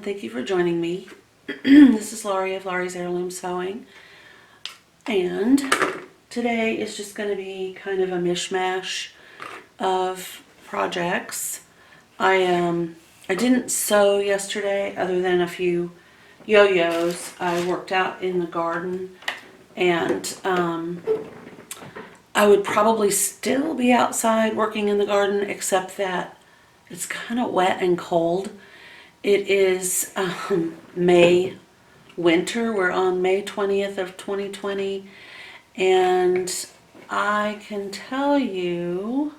thank you for joining me. This is Laurie of Laurie's Heirloom Sewing, and today is just going to be kind of a mishmash of projects. I didn't sew yesterday other than a few yo-yos. I worked out in the garden, and I would probably still be outside working in the garden, except that it's kind of wet and cold. It is May winter. We're on May 20th of 2020, and I can tell you,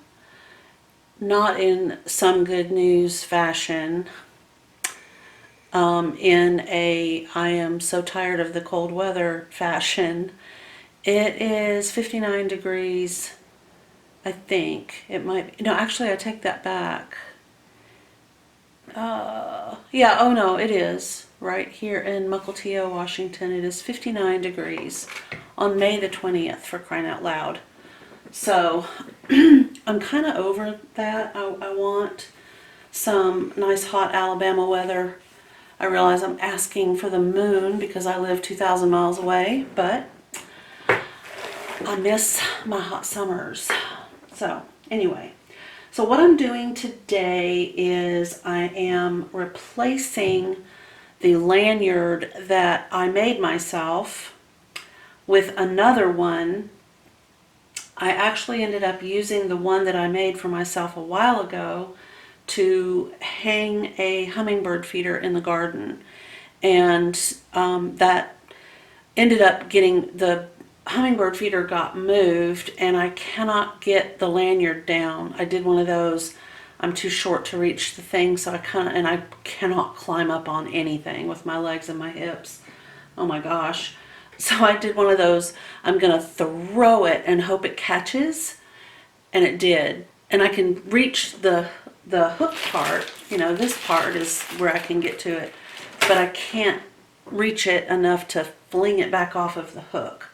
not in some good news fashion, in a I am so tired of the cold weather fashion. It is 59 degrees, I think. It might be. No, actually I take that back. Yeah, oh no, it is. Right here in Mukilteo, Washington, it is 59 degrees on May the 20th, for crying out loud. So, I'm kind of over that. I want some nice hot Alabama weather. I realize I'm asking for the moon because I live 2,000 miles away, but I miss my hot summers. So, anyway. So what I'm doing today is I am replacing the lanyard that I made myself with another one. I actually ended up using the one that I made for myself a while ago to hang a hummingbird feeder in the garden, and that ended up getting the hummingbird feeder got moved, and I cannot get the lanyard down. I did one of those. I'm too short to reach the thing, so I cannot climb up on anything with my legs and my hips. Oh my gosh. So I did one of those. I'm gonna throw it and hope it catches, and it did. And I can reach the hook part. You know, this part is where I can get to it, but I can't reach it enough to fling it back off of the hook.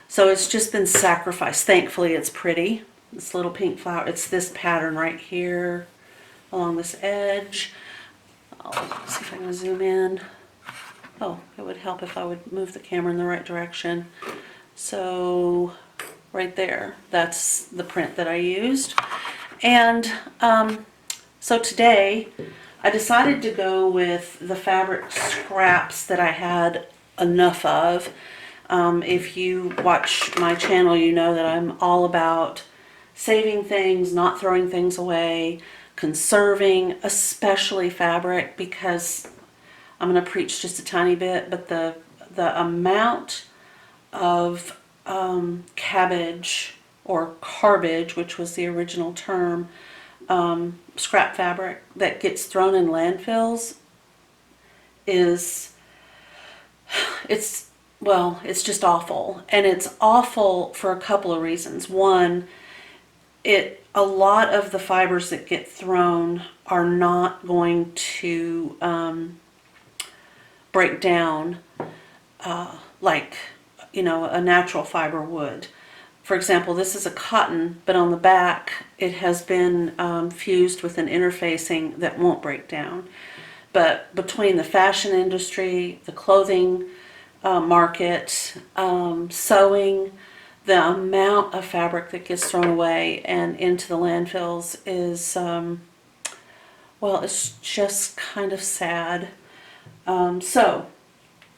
So it's just been sacrificed. Thankfully, it's pretty. This little pink flower. It's this pattern right here along this edge. Let's see if I can zoom in. Oh, it would help if I would move the camera in the right direction. So right there, that's the print that I used. And so today I decided to go with the fabric scraps that I had enough of. If you watch my channel, you know that I'm all about saving things, not throwing things away, conserving, especially fabric, because I'm going to preach just a tiny bit, but the amount of cabbage or carbage, which was the original term, scrap fabric that gets thrown in landfills is, it's just awful. And it's awful for a couple of reasons. One, a lot of the fibers that get thrown are not going to break down like, you know, a natural fiber would. For example, this is a cotton, but on the back it has been fused with an interfacing that won't break down. But between the fashion industry, the clothing market, sewing, the amount of fabric that gets thrown away and into the landfills is, well, it's just kind of sad. So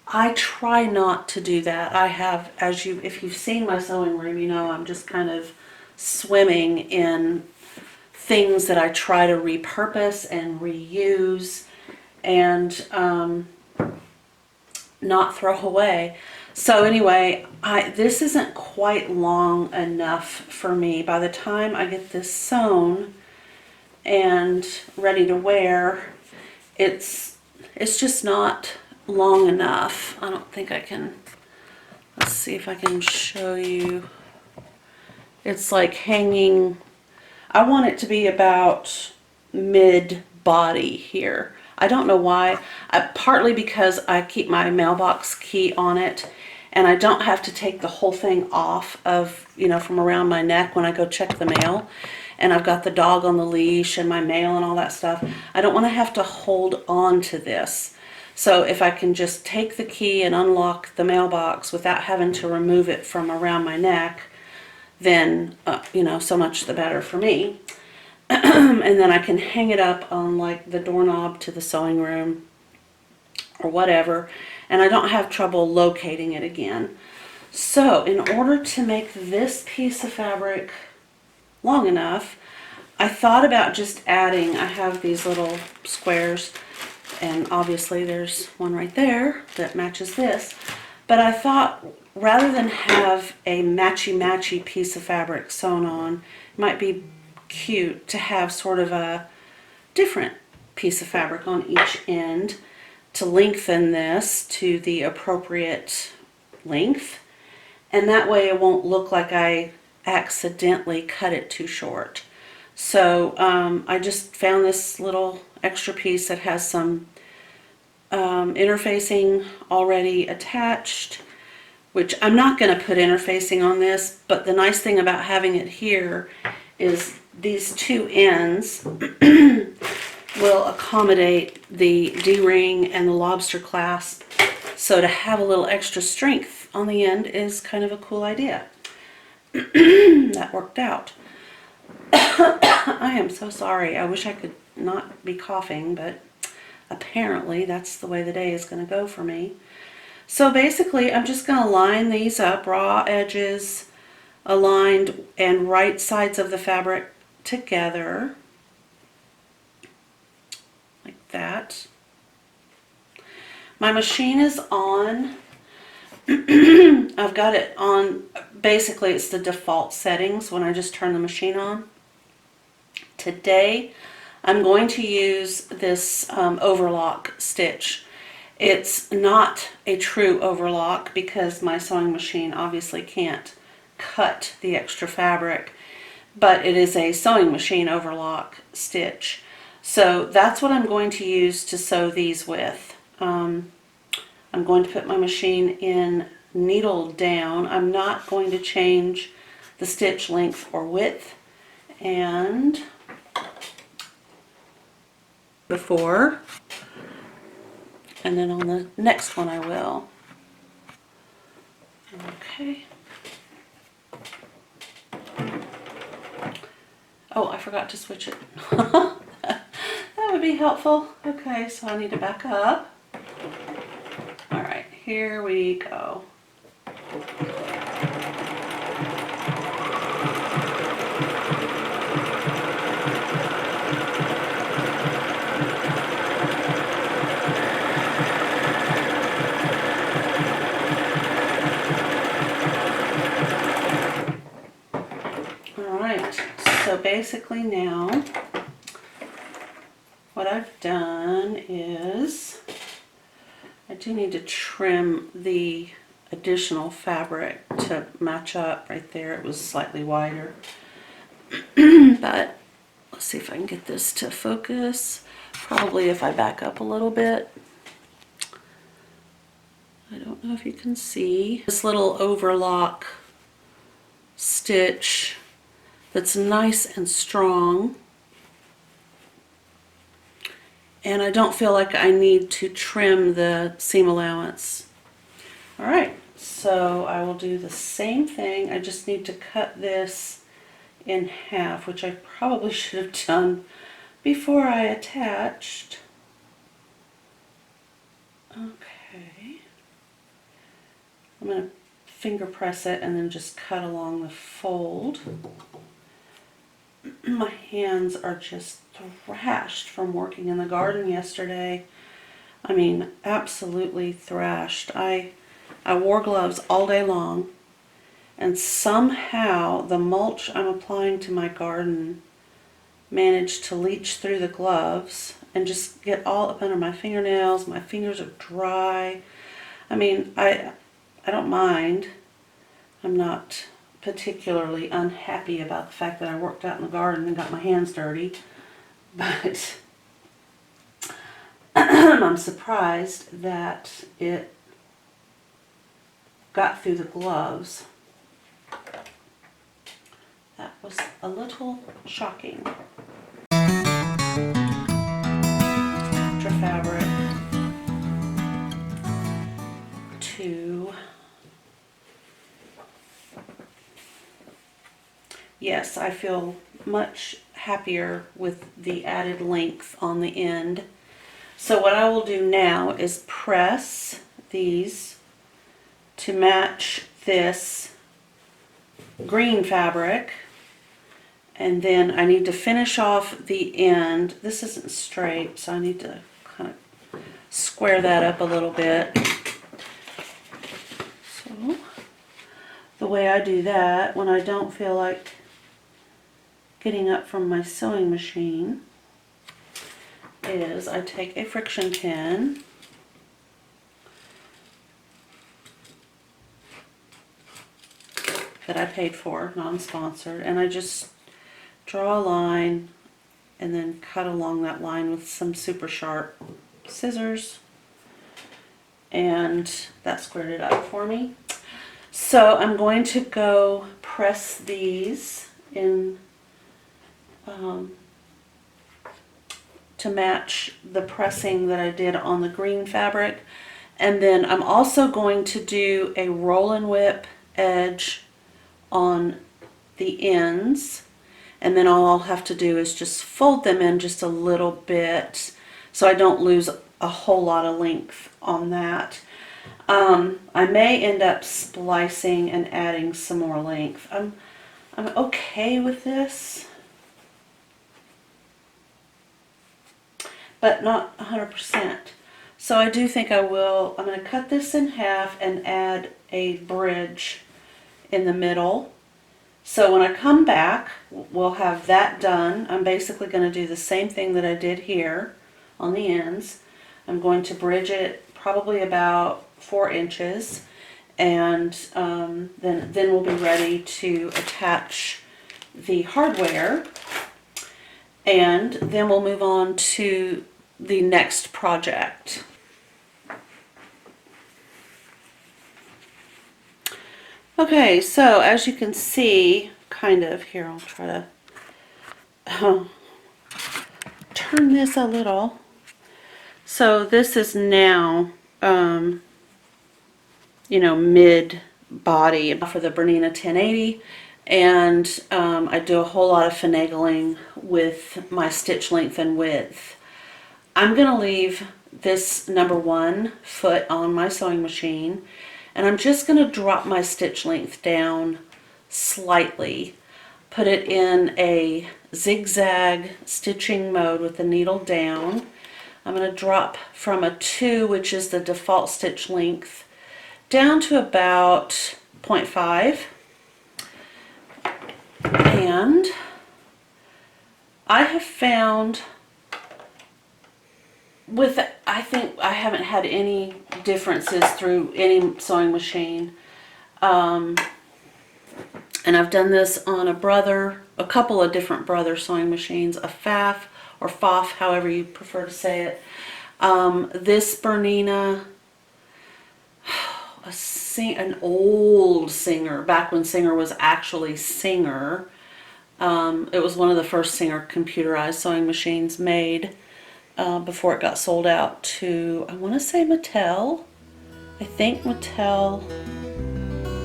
I try not to do that. I have, if you've seen my sewing room, you know I'm just kind of swimming in things that I try to repurpose and reuse and not throw away. So anyway, this isn't quite long enough for me. By the time I get this sewn and ready to wear, it's just not long enough. I don't think I can. Let's see if I can show you. It's like hanging. I want it to be about mid body here. I don't know why. Partly because I keep my mailbox key on it, and I don't have to take the whole thing off of, you know, from around my neck when I go check the mail. And I've got the dog on the leash and my mail and all that stuff. I don't want to have to hold on to this. So if I can just take the key and unlock the mailbox without having to remove it from around my neck, then, you know, so much the better for me. And then I can hang it up on like the doorknob to the sewing room or whatever, and I don't have trouble locating it again. So in order to make this piece of fabric long enough, I thought about just adding, I have these little squares, and obviously there's one right there that matches this, but I thought rather than have a matchy-matchy piece of fabric sewn on, it might be cute to have sort of a different piece of fabric on each end to lengthen this to the appropriate length, and that way it won't look like I accidentally cut it too short. So I just found this little extra piece that has some interfacing already attached, which I'm not going to put interfacing on this, but the nice thing about having it here is these two ends will accommodate the D-ring and the Lobster clasp, so to have a little extra strength on the end is kind of a cool idea. That worked out. I am so sorry. I wish I could not be coughing, but apparently that's the way the day is going to go for me. So basically I'm just going to line these up, raw edges aligned and right sides of the fabric together like that. My machine is on. I've got it on, basically it's the default settings when I just turn the machine on. Today I'm going to use this overlock stitch. It's not a true overlock because my sewing machine obviously can't cut the extra fabric, but it is a sewing machine overlock stitch. So that's what I'm going to use to sew these with. I'm going to put my machine in needle down. I'm not going to change the stitch length or width, and before, and then on the next one I will. Okay. Oh, I forgot to switch it. That would be helpful. Okay, so I need to back up. All right, here we go. All right, so basically now what I've done is I do need to trim the additional fabric to match up right there. It was slightly wider. But let's see if I can get this to focus. Probably if I back up a little bit. I don't know if you can see. This little overlock stitch that's nice and strong. And I don't feel like I need to trim the seam allowance. All right, so I will do the same thing. I just need to cut this in half, which I probably should have done before I attached. Okay. I'm going to finger press it and then just cut along the fold. My hands are just thrashed from working in the garden yesterday. I mean, absolutely thrashed. I wore gloves all day long, and somehow the mulch I'm applying to my garden managed to leach through the gloves and just get all up under my fingernails. My fingers are dry. I mean, I don't mind. I'm not particularly unhappy about the fact that I worked out in the garden and got my hands dirty, but I'm surprised that it got through the gloves. That was a little shocking. Extra fabric. to, yes, I feel much happier with the added length on the end. So what I will do now is press these to match this green fabric, and then I need to finish off the end. This isn't straight, so I need to kind of square that up a little bit. So the way I do that when I don't feel like getting up from my sewing machine is I take a friction pin that I paid for, non-sponsored, and I just draw a line and then cut along that line with some super sharp scissors, and that squared it up for me. So I'm going to go press these in to match the pressing that I did on the green fabric, and then I'm also going to do a roll and whip edge on the ends, and then all I'll have to do is just fold them in just a little bit so I don't lose a whole lot of length on that. I may end up splicing and adding some more length. I'm okay with this, but not 100%. So I do think I'm going to cut this in half and add a bridge in the middle. So when I come back, we'll have that done. I'm basically going to do the same thing that I did here on the ends. I'm going to bridge it probably about 4 inches, and then we'll be ready to attach the hardware, and then we'll move on to the next project. Okay, so as you can see, kind of, here I'll try to turn this a little. So this is now, you know, mid body for the Bernina 1080, and I do a whole lot of finagling with my stitch length and width. I'm going to leave this number 1 foot on my sewing machine, and I'm just going to drop my stitch length down slightly, put it in a zigzag stitching mode with the needle down. I'm going to drop from a 2, which is the default stitch length, down to about 0.5, and I have found I think I haven't had any differences through any sewing machine, and I've done this on a couple of different Brother sewing machines, a FAF or FOF, however you prefer to say it. This Bernina, an old Singer, back when Singer was actually Singer. It was one of the first Singer computerized sewing machines made before it got sold out to, I want to say Mattel. I think Mattel,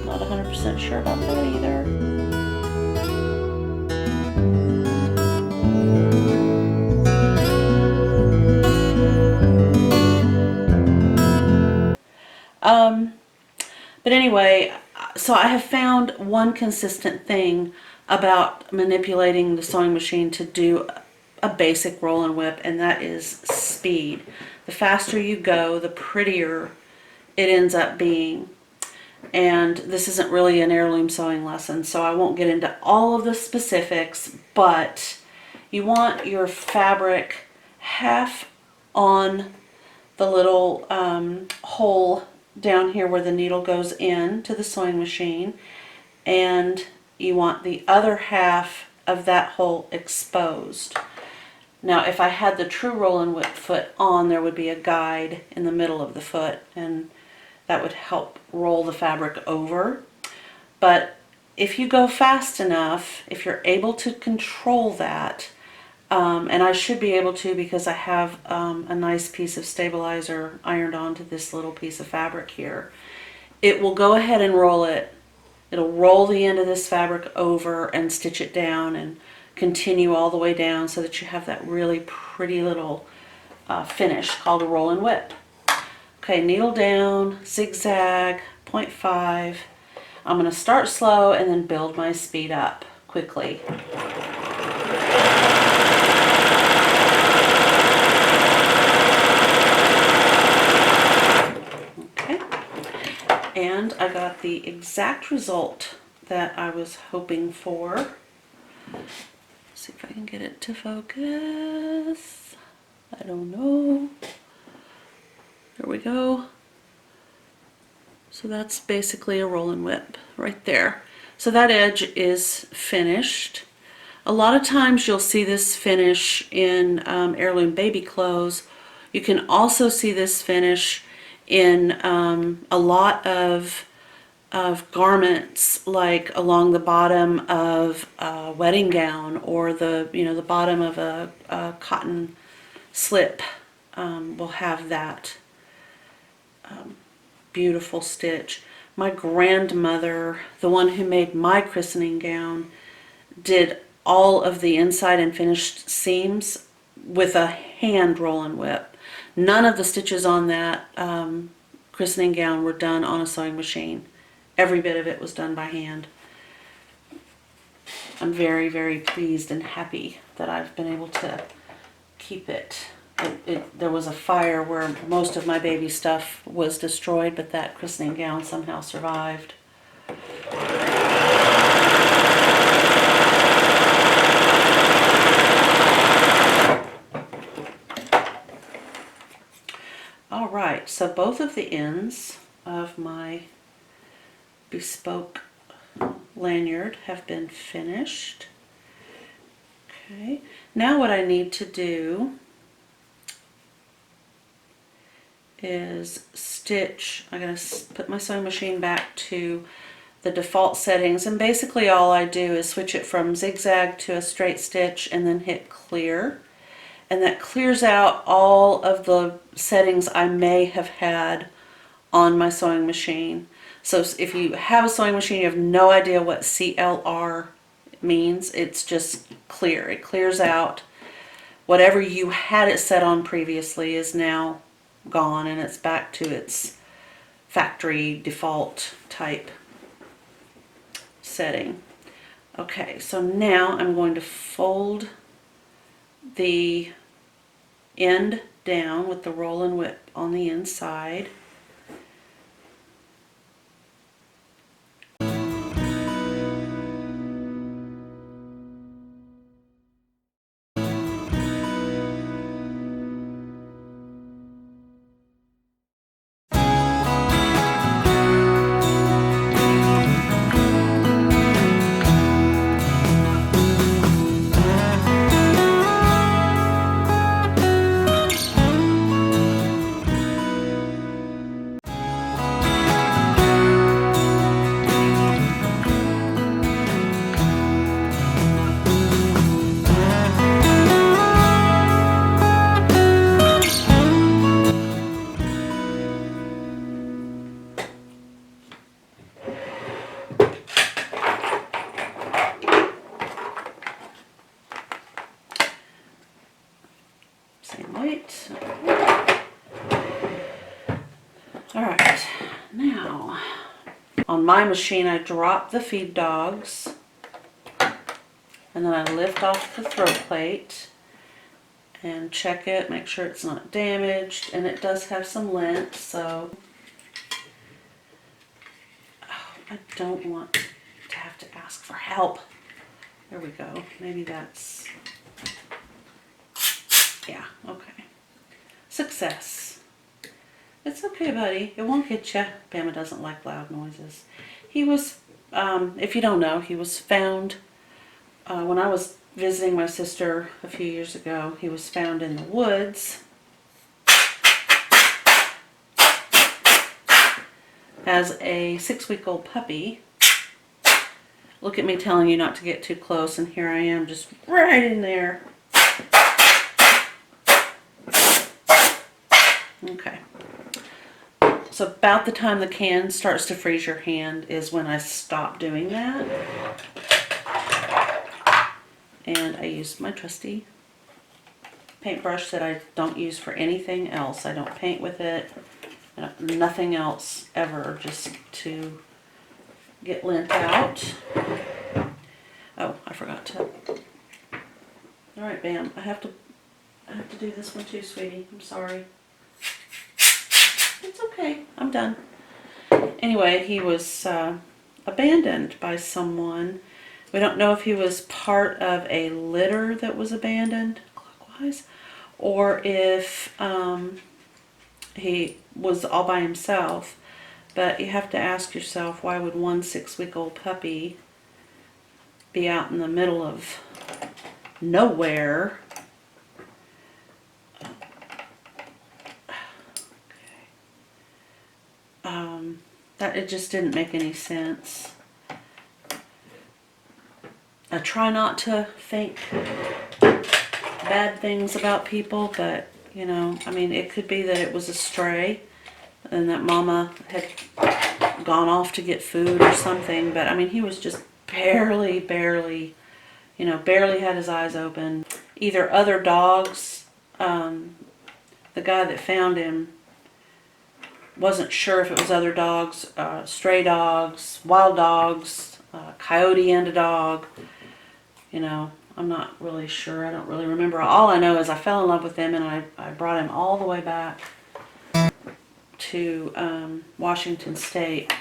not 100% sure about that either. But anyway, so I have found one consistent thing about manipulating the sewing machine to do a basic roll and whip, and that is speed. The faster you go, the prettier it ends up being. And this isn't really an heirloom sewing lesson, so I won't get into all of the specifics, but you want your fabric half on the little hole down here where the needle goes in to the sewing machine, and you want the other half of that hole exposed. Now, if I had the true roll and whip foot on, there would be a guide in the middle of the foot, and that would help roll the fabric over. But if you go fast enough, if you're able to control that, and I should be able to because I have a nice piece of stabilizer ironed onto this little piece of fabric here. it will go ahead and roll it. It'll roll the end of this fabric over and stitch it down and continue all the way down so that you have that really pretty little finish called a roll and whip. Okay, needle down, zigzag, 0.5. I'm going to start slow and then build my speed up quickly. Okay, and I got the exact result that I was hoping for. Let's see if I can get it to focus. I don't know. There we go. So that's basically a roll and whip right there. So that edge is finished. A lot of times you'll see this finish in heirloom baby clothes. You can also see this finish in a lot of garments, like along the bottom of a wedding gown, or the bottom of a cotton slip will have that beautiful stitch. My grandmother, the one who made my christening gown, did all of the inside and finished seams with a hand roll and whip. None of the stitches on that christening gown were done on a sewing machine. Every bit of it was done by hand. I'm very, very pleased and happy that I've been able to keep it. There was a fire where most of my baby stuff was destroyed, but that christening gown somehow survived. All right, so both of the ends of my bespoke lanyard have been finished. Okay, now what I need to do is stitch. I'm going to put my sewing machine back to the default settings, and basically all I do is switch it from zigzag to a straight stitch and then hit clear, and that clears out all of the settings I may have had on my sewing machine. So if you have a sewing machine, you have no idea what CLR means. It's just clear. It clears out whatever you had it set on previously is now gone, and it's back to its factory default type setting. Okay, so now I'm going to fold the end down with the roll and whip on the inside. Same weight. Alright, now on my machine I drop the feed dogs, and then I lift off the throat plate and check it, make sure it's not damaged, and it does have some lint, so I don't want to have to ask for help. There we go. Maybe that's, yeah, okay. Success. It's okay, buddy. It won't get you. Bama doesn't like loud noises. He was, if you don't know, he was found, when I was visiting my sister a few years ago, he was found in the woods as a 6-week-old puppy. Look at me telling you not to get too close, and here I am just right in there. Okay. So about the time the can starts to freeze your hand is when I stop doing that. And I use my trusty paintbrush that I don't use for anything else. I don't paint with it. Nothing else ever, just to get lint out. Oh, I forgot to. All right, Bam. I have to do this one too, sweetie. I'm sorry. It's okay. I'm done. Anyway, he was abandoned by someone. We don't know if he was part of a litter that was abandoned clockwise, or if he was all by himself. But you have to ask yourself, why would one 6-week-old puppy be out in the middle of nowhere? That it just didn't make any sense. I try not to think bad things about people, but you know, I mean, it could be that it was a stray and that mama had gone off to get food or something, but I mean, he was just barely, you know, barely had his eyes open. Either other dogs, the guy that found him wasn't sure if it was other dogs, stray dogs, wild dogs, coyote and a dog. You know, I'm not really sure. I don't really remember. All I know is I fell in love with him, and I brought him all the way back to Washington State.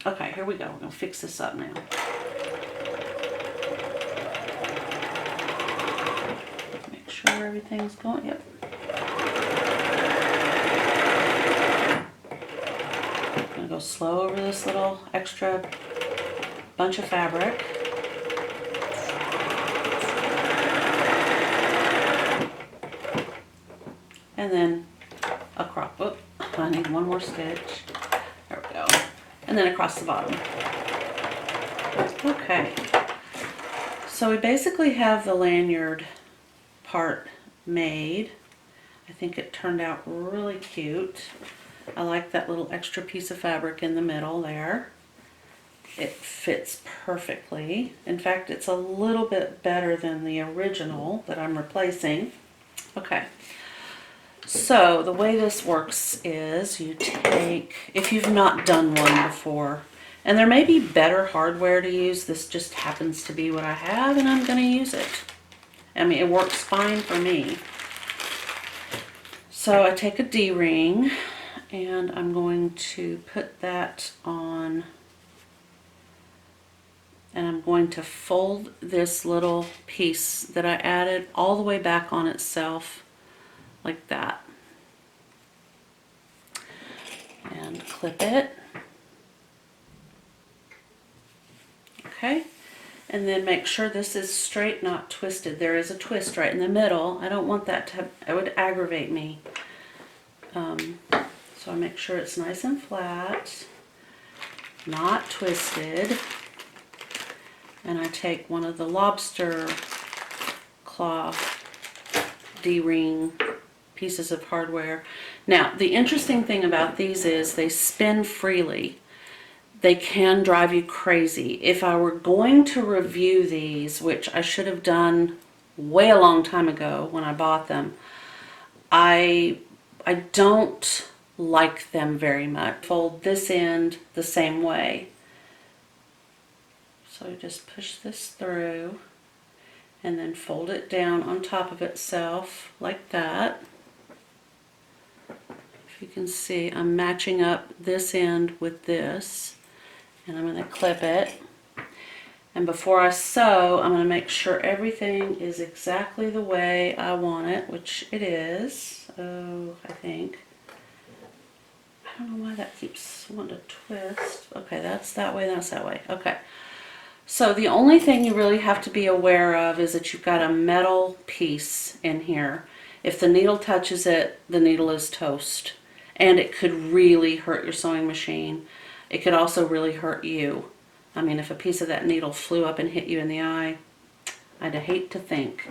Okay, here we go. We're going to fix this up now. Make sure everything's going. Yep. I'm going to go slow over this little extra bunch of fabric. And then across. Whoop, I need one more stitch. There we go. And then across the bottom. Okay. So we basically have the lanyard part made. I think it turned out really cute. I like that little extra piece of fabric in the middle there. It fits perfectly. In fact, it's a little bit better than the original that I'm replacing. Okay. So the way this works is you take, if you've not done one before, and there may be better hardware to use, this just happens to be what I have and I'm going to use it. I mean, it works fine for me. So I take a D-ring and I'm going to put that on, and I'm going to fold this little piece that I added all the way back on itself like that, and clip it. Okay, and then make sure this is straight, not twisted. There is a twist right in the middle. I don't want that to, it would aggravate me. So I make sure it's nice and flat, not twisted. And I take one of the Lobster cloth D-ring pieces of hardware. Now, the interesting thing about these is they spin freely. They can drive you crazy. If I were going to review these, which I should have done way a long time ago when I bought them, I don't like them very much. Fold this end the same way. So just push this through and then fold it down on top of itself like that. If you can see, I'm matching up this end with this, and I'm going to clip it. And before I sew, I'm going to make sure everything is exactly the way I want it, which it is. Oh, I think. I don't know why that keeps wanting to twist. Okay, that's that way, that's that way. Okay. So the only thing you really have to be aware of is that you've got a metal piece in here. If the needle touches it, the needle is toast. And it could really hurt your sewing machine. It could also really hurt you. I mean, if a piece of that needle flew up and hit you in the eye, I'd hate to think.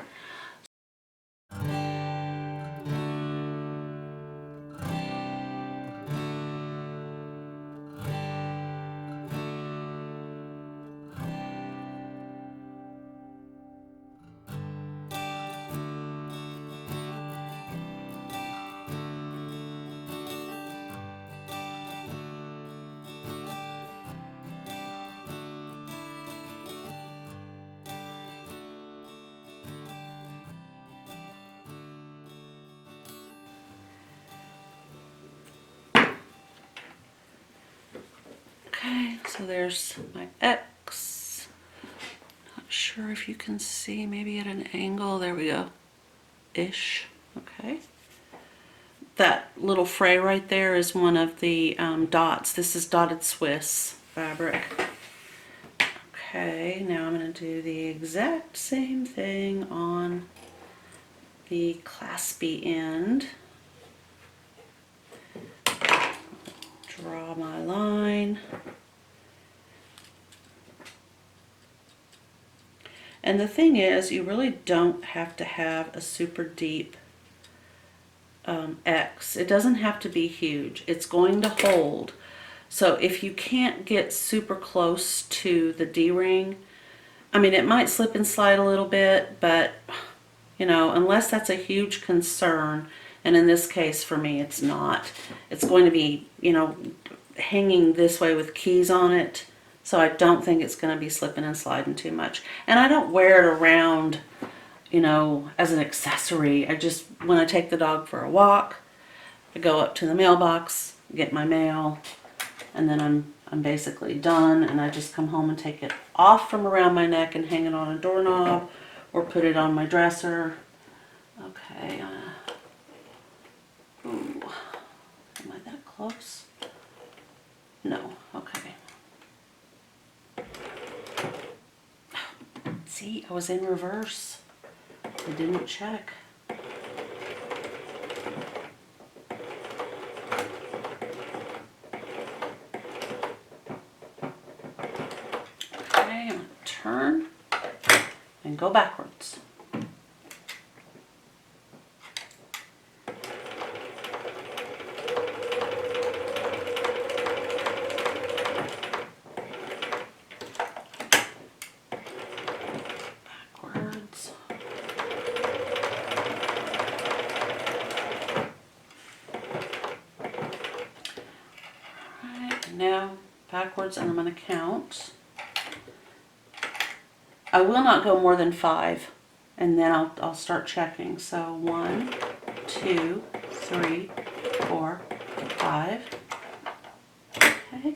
So there's my X. Not sure if you can see, maybe at an angle. There we go. Ish. Okay. That little fray right there is one of the dots. This is dotted Swiss fabric. Okay, now I'm going to do the exact same thing on the claspy end. Draw my line. And the thing is, you really don't have to have a super deep X. It doesn't have to be huge. It's going to hold. So if you can't get super close to the D-ring, I mean, it might slip and slide a little bit, but, you know, unless that's a huge concern, and in this case for me it's not, it's going to be, you know, hanging this way with keys on it, so I don't think it's going to be slipping and sliding too much. And I don't wear it around, you know, as an accessory. I just, when I take the dog for a walk, I go up to the mailbox, get my mail, and then I'm basically done, and I just come home and take it off from around my neck and hang it on a doorknob or put it on my dresser. Okay. Ooh. Am I that close? No. Okay. See, I was in reverse. I didn't check. Okay, I'm going to turn and go backwards. Backwards. Alright, and now backwards, and I'm going to count. I will not go more than 5, and then I'll start checking. So 1, 2, 3, 4, 5. Okay.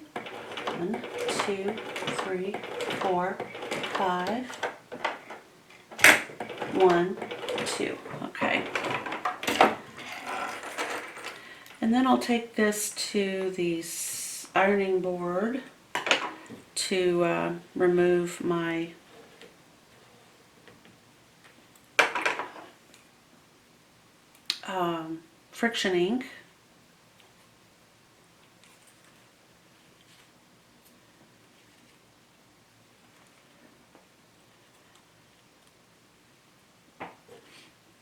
1, 2, 3, 4, 5. 1, 2. Okay. And then I'll take this to the ironing board to remove my friction ink. Oh,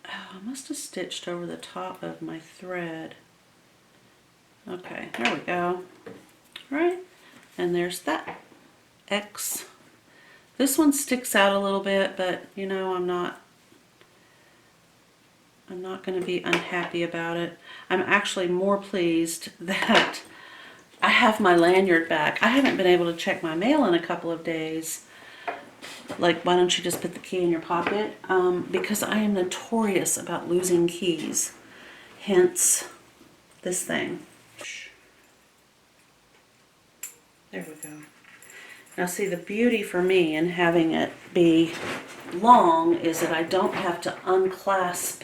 I must have stitched over the top of my thread. Okay, there we go. Right, and there's that X. This one sticks out a little bit, but you know, I'm not going to be unhappy about it. I'm actually more pleased that I have my lanyard back. I haven't been able to check my mail in a couple of days. Like, why don't you just put the key in your pocket? Because I am notorious about losing keys. Hence, this thing. There we go. Now see, the beauty for me in having it be long is that I don't have to unclasp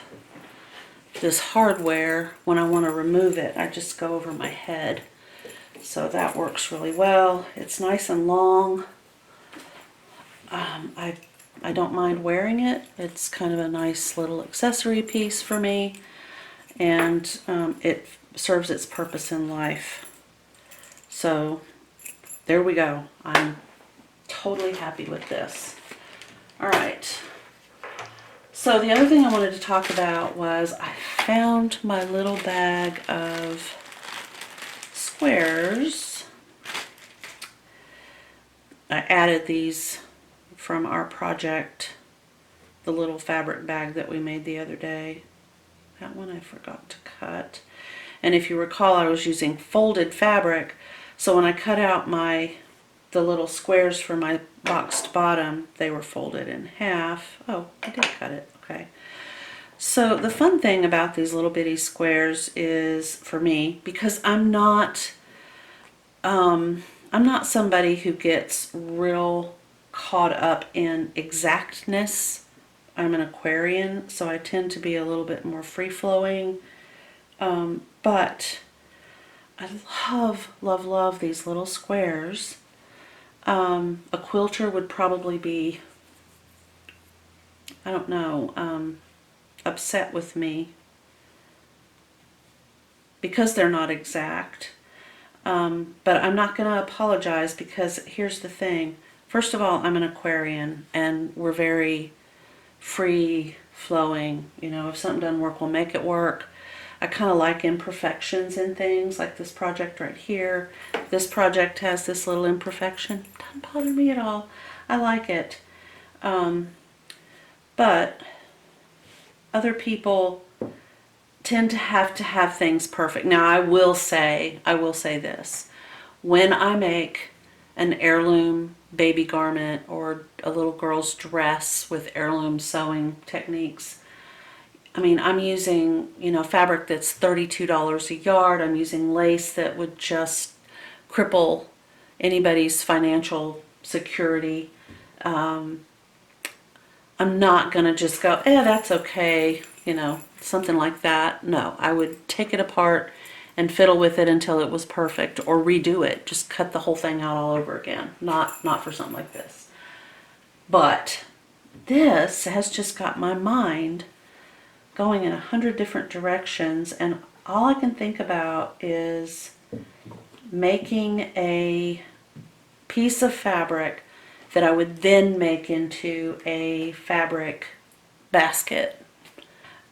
this hardware when I want to remove it. I just go over my head. So that works really well. It's nice and long. I don't mind wearing it. It's kind of a nice little accessory piece for me, and it serves its purpose in life. So there we go. I'm totally happy with this. All right. So the other thing I wanted to talk about was I found my little bag of squares. I added these from our project, the little fabric bag that we made the other day. That one I forgot to cut. And if you recall, I was using folded fabric, so when I cut out the little squares for my boxed bottom, they were folded in half. Oh, I did cut it. Okay. So the fun thing about these little bitty squares is, for me, because I'm not I'm not somebody who gets real caught up in exactness. I'm an Aquarian, so I tend to be a little bit more free-flowing. But I love, love, love these little squares. A quilter would probably be, I don't know, upset with me because they're not exact. But I'm not going to apologize, because here's the thing. First of all, I'm an Aquarian, and we're very free flowing. You know, if something doesn't work, we'll make it work. I kind of like imperfections in things, like this project right here. This project has this little imperfection. Doesn't bother me at all. I like it. But other people tend to have things perfect. Now, I will say this. When I make an heirloom baby garment or a little girl's dress with heirloom sewing techniques, I mean, I'm using, you know, fabric that's $32 a yard. I'm using lace that would just cripple anybody's financial security. I'm not going to just go, that's okay, you know, something like that. No, I would take it apart and fiddle with it until it was perfect, or redo it. Just cut the whole thing out all over again. Not for something like this. But this has just got my mind going in 100 different directions, and all I can think about is making a piece of fabric that I would then make into a fabric basket.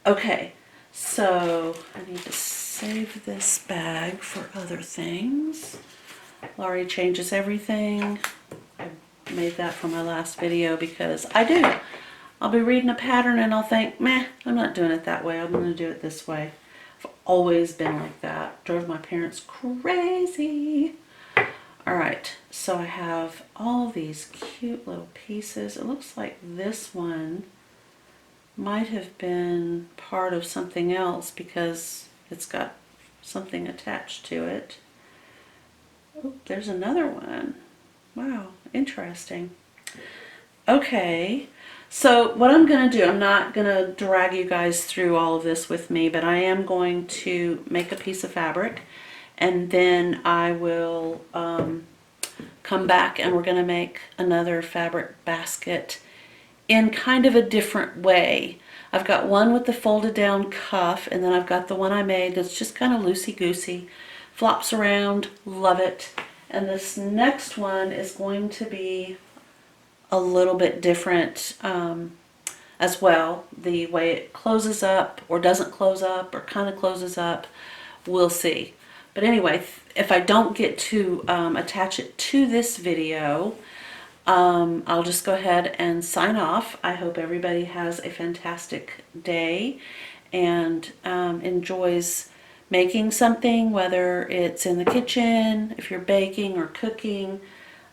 Okay, so I need to save this bag for other things. Laurie changes everything. I made that for my last video because I do. I'll be reading a pattern and I'll think, meh, I'm not doing it that way. I'm going to do it this way. I've always been like that. Drove my parents crazy. Alright, so I have all these cute little pieces. It looks like this one might have been part of something else because it's got something attached to it. Oh, there's another one. Wow, interesting. Okay, so what I'm going to do, I'm not going to drag you guys through all of this with me, but I am going to make a piece of fabric, and then I will come back and we're going to make another fabric basket in kind of a different way. I've got one with the folded down cuff, and then I've got the one I made that's just kind of loosey-goosey, flops around, love it. And this next one is going to be a little bit different as well. The way it closes up or doesn't close up or kind of closes up, we'll see. But anyway, if I don't get to attach it to this video, I'll just go ahead and sign off. I hope everybody has a fantastic day and enjoys making something, whether it's in the kitchen, if you're baking or cooking,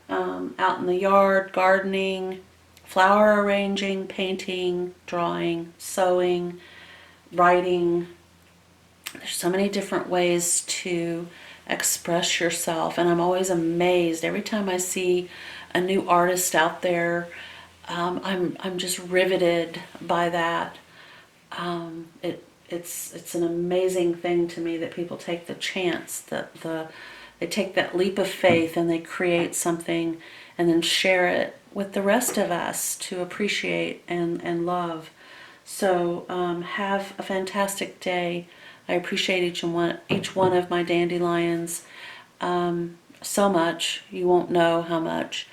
out in the yard, gardening, flower arranging, painting, drawing, sewing, writing. There's so many different ways to express yourself, and I'm always amazed every time I see a new artist out there. I'm just riveted by that. It's an amazing thing to me that people take the chance, that they take that leap of faith and they create something and then share it with the rest of us to appreciate and love. So have a fantastic day. I appreciate each one of my dandelions so much. You won't know how much.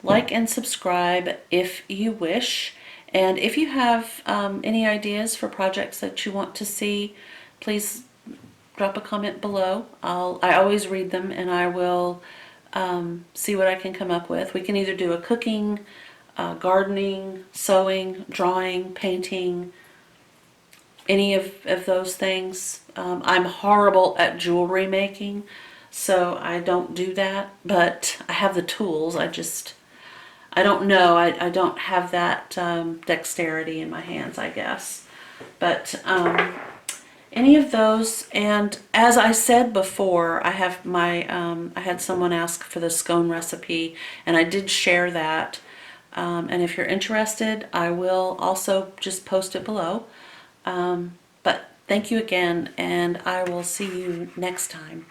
Like and subscribe if you wish. And if you have any ideas for projects that you want to see, please drop a comment below. I always read them, and I will see what I can come up with. We can either do a cooking, gardening, sewing, drawing, painting, any of those things. I'm horrible at jewelry making, so I don't do that, but I have the tools. I don't know. I don't have that dexterity in my hands, I guess. But any of those. And as I said before, I have my I had someone ask for the scone recipe, and I did share that. And if you're interested, I will also just post it below. But thank you again, and I will see you next time.